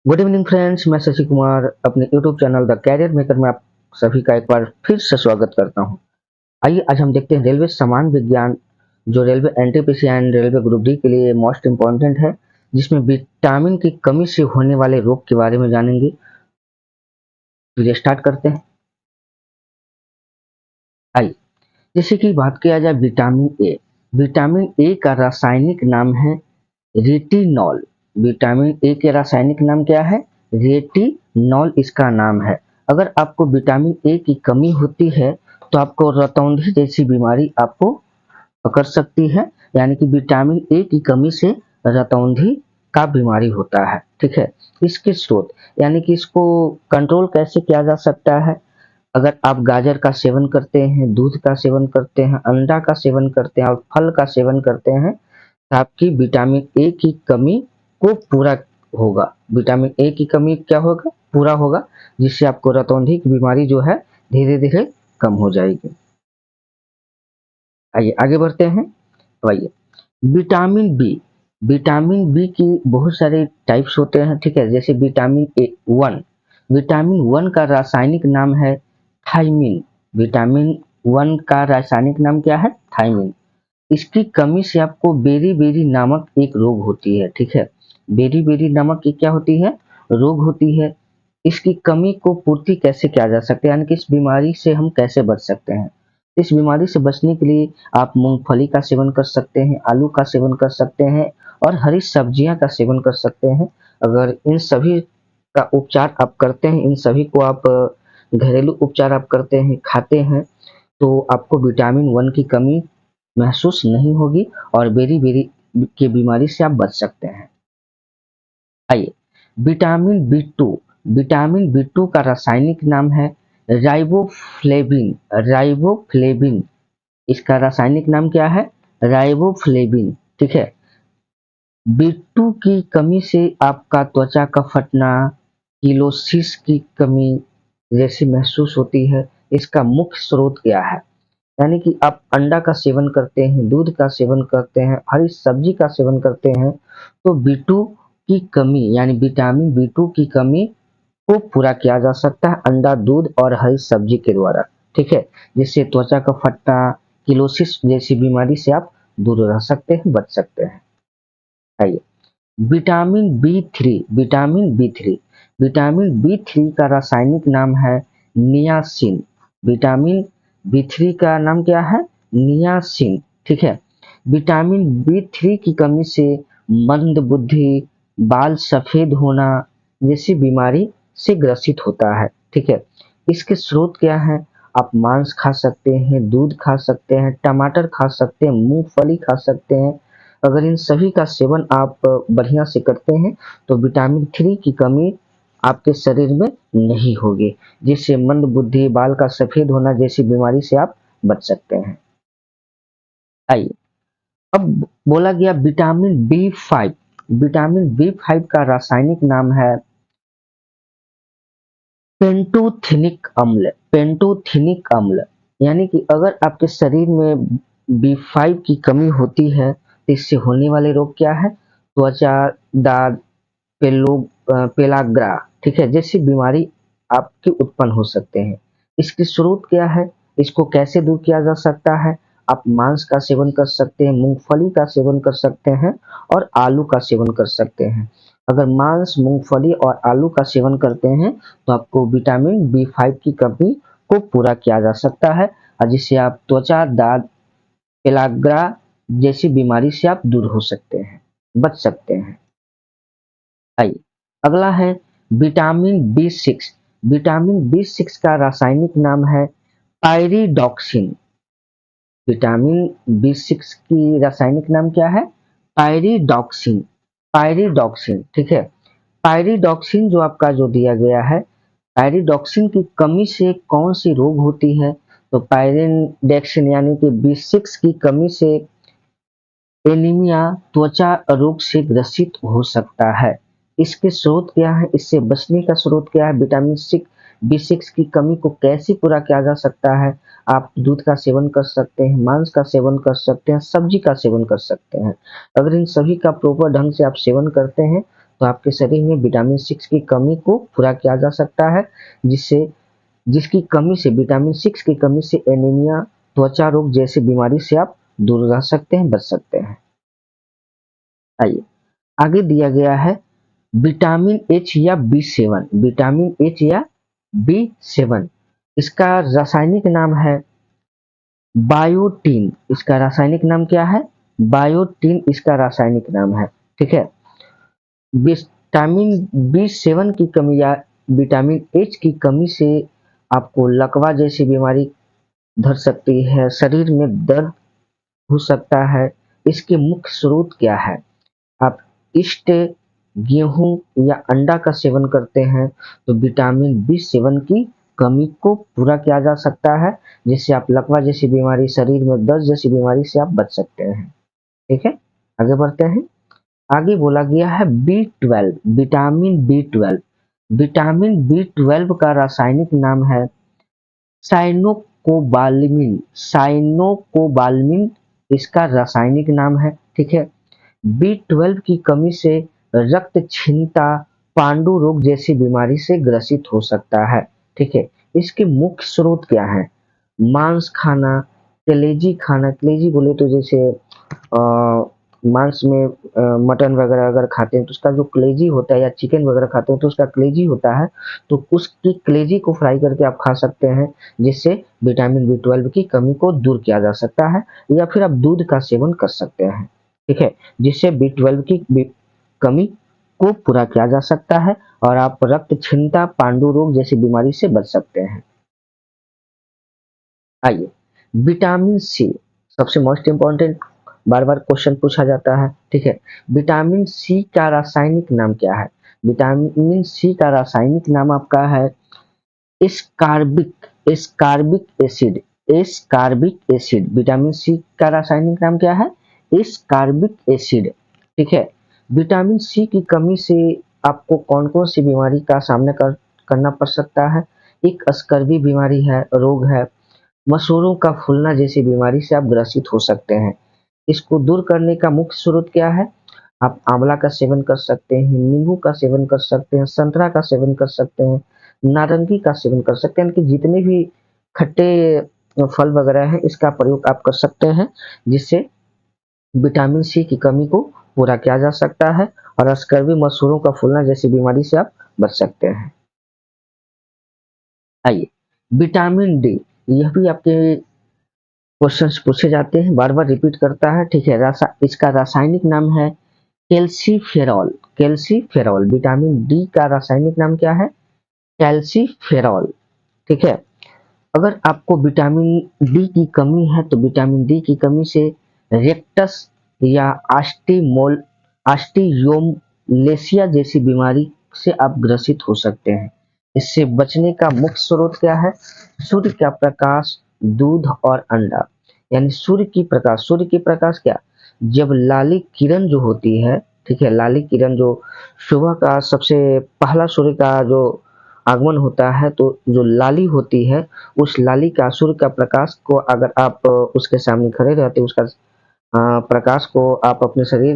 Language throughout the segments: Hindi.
गुड इवनिंग फ्रेंड्स, मैं शशि कुमार अपने YouTube channel the career maker में आप सभी का एक बार फिर से स्वागत करता हूं। आइए आज हम देखते हैं रेलवे सामान्य विज्ञान, जो railway NTPC and railway group D के लिए मोस्ट इम्पॉर्टेंट है, जिसमें विटामिन की कमी से होने वाले रोग के बारे में जानेंगे। चलिए स्टार्ट करते हैं। आइए, जैसे कि बात किया जाए विटामिन ए। विटामिन ए का रासायनिक नाम है रेटिनॉल। विटामिन ए के रासायनिक नाम क्या है? रेटिनॉल इसका नाम है। अगर आपको विटामिन ए की कमी होती है तो आपको रतौंधी जैसी बीमारी आपको पकड़ सकती है, यानी कि विटामिन ए की कमी से रतौंधी का बीमारी होता है। ठीक है, इसके स्रोत यानी कि इसको कंट्रोल कैसे किया जा सकता है? अगर आप गाजर का सेवन करते हैं, दूध का सेवन करते हैं, अंडा का सेवन करते हैं और फल का सेवन करते हैं, तो आपकी विटामिन ए की कमी को पूरा होगा। विटामिन ए की कमी क्या होगा? पूरा होगा, जिससे आपको रतौंधी की बीमारी जो है धीरे धीरे कम हो जाएगी। आइए आगे बढ़ते हैं। तो आइए, विटामिन बी। विटामिन बी की बहुत सारे टाइप्स होते हैं। ठीक है, जैसे vitamin A one. Vitamin one का रासायनिक नाम है थायमिन। विटामिन वन का रासायनिक नाम क्या है? थायमिन। इसकी कमी से आपको बेरी-बेरी नामक एक रोग होती है। ठीक है, बेरी-बेरी नामक एक क्या होती है? रोग होती है। इसकी कमी को पूर्ति कैसे किया जा सकता है, यानी कि इस बीमारी से हम कैसे बच सकते हैं? इस बीमारी से बचने के लिए आप मूंगफली का सेवन कर सकते हैं, आलू का सेवन कर सकते हैं और हरी सब्जियां का सेवन कर सकते हैं। अगर इन सभी का उपचार आप करते हैं, इन सभी को आप घरेलू उपचार आप करते हैं, खाते हैं, तो आपको विटामिन वन की कमी महसूस नहीं होगी और बेरी-बेरी की बीमारी से आप बच सकते हैं। आइए, vitamin B two. Vitamin B two का रासायनिक नाम है राइबोफ्लेविन। राइबोफ्लेविन, इसका रासायनिक नाम क्या है? राइबोफ्लेविन। ठीक है, बी टू की कमी से आपका त्वचा का फटना, किलोसिस की कमी जैसी महसूस होती है। इसका मुख्य स्रोत क्या है? यानी कि आप अंडा का सेवन करते हैं, दूध का सेवन करते हैं, हरी सब्जी का सेवन करते हैं, तो B2 की कमी यानी विटामिन B2 की कमी को पूरा किया जा सकता है अंडा, दूध और हरी सब्जी के द्वारा। ठीक है, जिससे त्वचा का फटना, किलोसिस जैसी बीमारी से आप दूर रह सकते हैं, बच सकते हैं। आइए, vitamin B3। Vitamin B3। Vitamin B3 का रासायनिक नाम है नियासिन। विटामिन B3 का नाम क्या है? नियासिन। ठीक है, विटामिन B3 की कमी से मंद बुद्धि, बाल सफेद होना जैसी बीमारी से ग्रसित होता है। ठीक है, इसके स्रोत क्या है? आप मांस खा सकते हैं, दूध खा सकते हैं, टमाटर खा सकते हैं, मूंगफली खा सकते हैं। अगर इन सभी का सेवन आप बढ़िया से करते हैं तो विटामिन 3 की कमी आपके शरीर में नहीं होगी, जिससे मंद बुद्धि, बाल का सफेद होना जैसी बीमारी से आप बच सकते हैं। आइए, अब बोला गया विटामिन B5। विटामिन B5 का रासायनिक नाम है पेंटोथेनिक अम्ल। पेंटोथेनिक अम्ल, यानी कि अगर आपके शरीर में B5 की कमी होती है तो इससे होने वाले रोग क्या है? त्वचा, दाद, पेलाग्रा, ठीक है, जैसी बीमारी आपकी उत्पन्न हो सकते हैं। इसके स्रोत क्या है? इसको कैसे दूर किया जा सकता है? आप मांस का सेवन कर सकते हैं, मूंगफली का सेवन कर सकते हैं और आलू का सेवन कर सकते हैं। अगर मांस, मूंगफली और आलू का सेवन करते हैं तो आपको विटामिन B5 की कमी को पूरा किया जा सकता है और जिससे आप त्वचा, दाद, पेलाग्रा जैसी बीमारी से आप दूर हो सकते हैं, बच सकते हैं। आइए, अगला है विटामिन B6। विटामिन B6 का रासायनिक नाम है पायरिडॉक्सिन। विटामिन B6 की रासायनिक नाम क्या है? पायरिडॉक्सिन। पायरिडॉक्सिन, ठीक है। पायरिडॉक्सिन जो आपका जो दिया गया है, पायरिडॉक्सिन की कमी से कौन सी रोग होती है? तो पायरिडॉक्सिन यानी कि B6 की कमी से एनीमिया, त्वचा रोग से ग्रसित हो सकता है। इसके स्रोत क्या है? इससे बचने का स्रोत क्या है? विटामिन B6 की कमी को कैसे पूरा किया जा सकता है? आप दूध का सेवन कर सकते हैं, मांस का सेवन कर सकते हैं, सब्जी का सेवन कर सकते हैं। अगर इन सभी का प्रॉपर ढंग से आप सेवन करते हैं तो आपके शरीर में विटामिन 6 की कमी को पूरा किया जा सकता है, जिसकी कमी से, विटामिन 6 की कमी से एनीमिया, त्वचा रोग जैसी बीमारी से आप दूर रह सकते हैं, बच सकते हैं। आइए आगे दिया गया है विटामिन एच या बी7। विटामिन एच या बी7, इसका रासायनिक नाम है बायोटीन। इसका रासायनिक नाम क्या है? बायोटीन इसका रासायनिक नाम है। ठीक है, विटामिन बी7 की कमी या विटामिन एच की कमी से आपको लकवा जैसी बीमारी धर सकती है, शरीर में दर्द हो सकता है। इसके मुख्य स्रोत क्या है? आप ईस्ट, गेहूं या अंडा का सेवन करते हैं तो विटामिन बी7 की कमी को पूरा किया जा सकता है, जिससे आप लकवा जैसी बीमारी, शरीर में दर्द जैसी बीमारी से आप बच सकते हैं। ठीक है, आगे बढ़ते हैं। आगे बोला गया है B12, vitamin B12. Vitamin B12 का रासायनिक नाम है साइनोकोबाल्मिन। साइनोकोबाल्मिन इसका रासायनिक नाम है। ठीक है, बी12 की कमी से रक्तहीनता, पांडु रोग जैसी बीमारी से ग्रसित हो सकता है। ठीक है, इसके मुख्य स्रोत क्या है? मांस खाना, कलेजी खाना। कलेजी बोले तो जैसे मांस में मटन वगैरह अगर खाते हैं तो उसका जो कलेजी होता है, या चिकन वगैरह खाते हैं तो उसका कलेजी होता है, तो उसकी कलेजी को फ्राई करके आप खा सकते हैं, जिससे विटामिन बी12 की कमी को दूर किया जा सकता है। या फिर आप दूध का सेवन कर सकते हैं। ठीक है, जिससे बी12 की कमी को पूरा किया जा सकता है और आप रक्तहीनता, पांडु रोग जैसी बीमारी से बच सकते हैं। आइए, विटामिन सी, सबसे मोस्ट इंपॉर्टेंट, बार बार क्वेश्चन पूछा जाता है। ठीक है, विटामिन सी का रासायनिक नाम क्या है? विटामिन सी का रासायनिक नाम आपका है ascorbic ascorbic acid. Ascorbic acid, vitamin C का रासायनिक नाम क्या है? Ascorbic acid. ठीक है, विटामिन सी की कमी से आपको कौन कौन सी बीमारी का सामना करना पड़ सकता है? एक स्कर्वी बीमारी है, रोग है। मसूड़ों का फूलना जैसी बीमारी से आप ग्रसित हो सकते हैं। इसको दूर करने का मुख्य स्रोत क्या है? आप आंवला का सेवन कर सकते हैं, नींबू का सेवन कर सकते हैं, संतरा का सेवन कर सकते हैं, नारंगी का सेवन कर सकते हैं, कि जितने भी खट्टे फल वगैरह हैं इसका प्रयोग आप कर सकते हैं, जिससे विटामिन सी की कमी को पूरा किया जा सकता है और स्कर्वी, मसूड़ों का फूलना जैसी बीमारी से आप बच सकते हैं। आइए, विटामिन डी, यह भी आपके क्वेश्चंस पूछे जाते हैं, बार बार रिपीट करता है। ठीक है, इसका रासायनिक नाम है कैल्सीफेरॉल। कैल्सीफेरॉल, विटामिन डी का रासायनिक नाम क्या है? कैल्सीफेरॉल। ठीक है, अगर आपको विटामिन डी की कमी है तो विटामिन डी की कमी से रेक्टस या ऑस्टियोमलेसिया जैसी बीमारी से आप ग्रसित हो सकते हैं। इससे बचने का मुख्य स्रोत क्या है? सूर्य का प्रकाश, दूध और अंडा। यानी सूर्य की प्रकाश क्या? जब लाली किरण जो होती है, ठीक है, लाली किरण जो सुबह का सबसे पहला सूर्य का जो आगमन होता है, तो जो लाली होती है, उस लाली का, सूर्य का प्रकाश को अगर आप उसके सामने खड़े रहते, उसका प्रकाश को आप अपने शरीर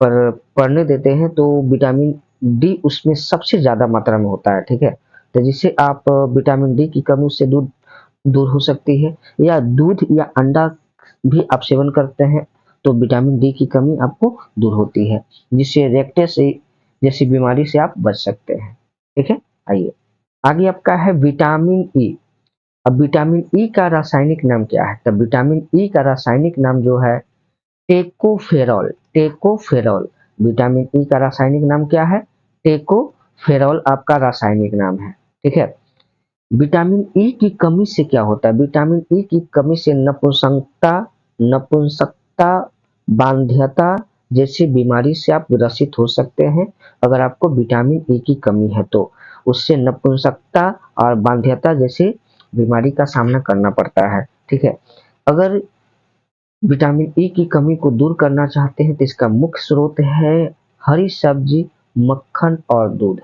पर पड़ने देते हैं, तो विटामिन डी उसमें सबसे ज्यादा मात्रा में होता है। ठीक है, तो जिससे आप विटामिन डी की कमी से दूर दूर हो सकती है। या दूध या अंडा भी आप सेवन करते हैं तो विटामिन डी की कमी आपको दूर होती है, जिससे रेक्टस जैसी बीमारी से आप बच सकते हैं। ठीक है, आइए आगे आपका है विटामिन ई। अब विटामिन ई का रासायनिक नाम क्या है? तब विटामिन ई का रासायनिक नाम जो है टेकोफेरॉल। टेकोफेरॉल, विटामिन ई का रासायनिक नाम क्या है? टेकोफेरॉल आपका रासायनिक नाम है। ठीक है, विटामिन ई की कमी से क्या होता है? विटामिन ई की कमी से नपुंसकता, बांध्यता जैसी बीमारी से आप ग्रसित हो सकते हैं। अगर आपको विटामिन ई की कमी है तो उससे नपुंसकता और बांध्यता जैसी बीमारी का सामना करना पड़ता है। ठीक है, अगर विटामिन ई की कमी को दूर करना चाहते हैं तो इसका मुख्य स्रोत है हरी सब्जी, मक्खन और दूध।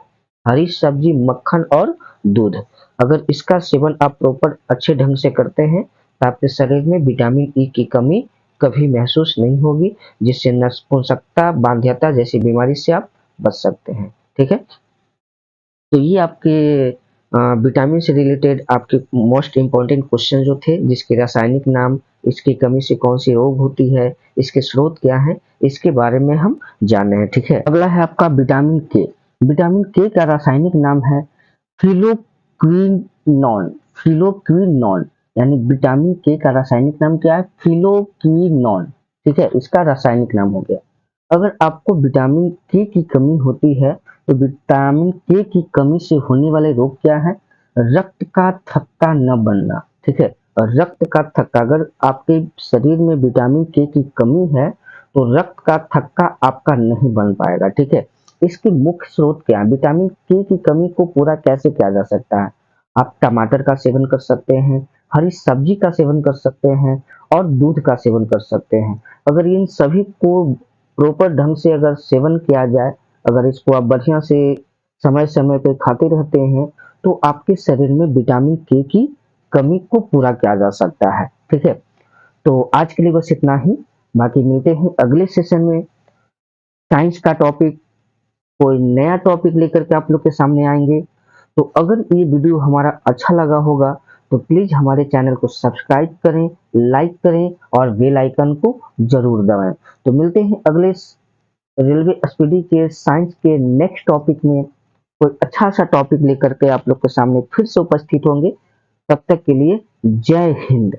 हरी सब्जी, मक्खन और दूध, अगर इसका सेवन आप प्रॉपर अच्छे ढंग से करते हैं तो आपके शरीर में विटामिन ई की कमी कभी महसूस नहीं होगी, जिससे नपुंसकता, बांध्यता जैसी बीमारी से आप बच सकते हैं। ठीक है, तो ये आपके विटामिन से रिलेटेड आपके मोस्ट इम्पॉर्टेंट क्वेश्चन जो थे, जिसके रासायनिक नाम, इसकी कमी से कौन सी रोग होती है, इसके स्रोत क्या है, इसके बारे में हम जाने हैं। ठीक है, अगला है आपका विटामिन के। विटामिन के का रासायनिक नाम है फिलोक्विनोन। फिलोक्विनोन यानी विटामिन के का रासायनिक नाम क्या है? फिलोक्विनोन। ठीक है, इसका रासायनिक नाम हो गया। अगर आपको विटामिन के की कमी होती है तो विटामिन के की कमी से होने वाले रोग क्या है? रक्त का थक्का न बनना। ठीक है, और रक्त का थक्का, अगर आपके शरीर में विटामिन के की कमी है तो रक्त का थक्का आपका नहीं बन पाएगा। ठीक है, इसके मुख्य स्रोत क्या है? विटामिन के की कमी को पूरा कैसे किया जा सकता है? आप टमाटर का सेवन कर सकते हैं, हरी सब्जी का सेवन कर सकते हैं और दूध का सेवन कर सकते हैं। अगर इन सभी को प्रॉपर ढंग से अगर सेवन किया जाए, अगर इसको आप बढ़िया से समय समय पे खाते रहते हैं तो आपके शरीर में विटामिन के की कमी को पूरा किया जा सकता है। ठीक है, तो आज के लिए बस इतना ही। बाकी मिलते हैं अगले सेशन में। साइंस का टॉपिक, कोई नया टॉपिक लेकर के आप लोग के सामने आएंगे। तो अगर ये वीडियो हमारा अच्छा लगा होगा तो प्लीज हमारे चैनल को सब्सक्राइब करें, लाइक करें और बेल आइकन को जरूर दबाएं। तो मिलते हैं अगले रेलवे स्पीडी के साइंस के नेक्स्ट टॉपिक में। कोई अच्छा सा टॉपिक लेकर के आप लोग के सामने फिर से उपस्थित होंगे। तब तक के लिए जय हिंद।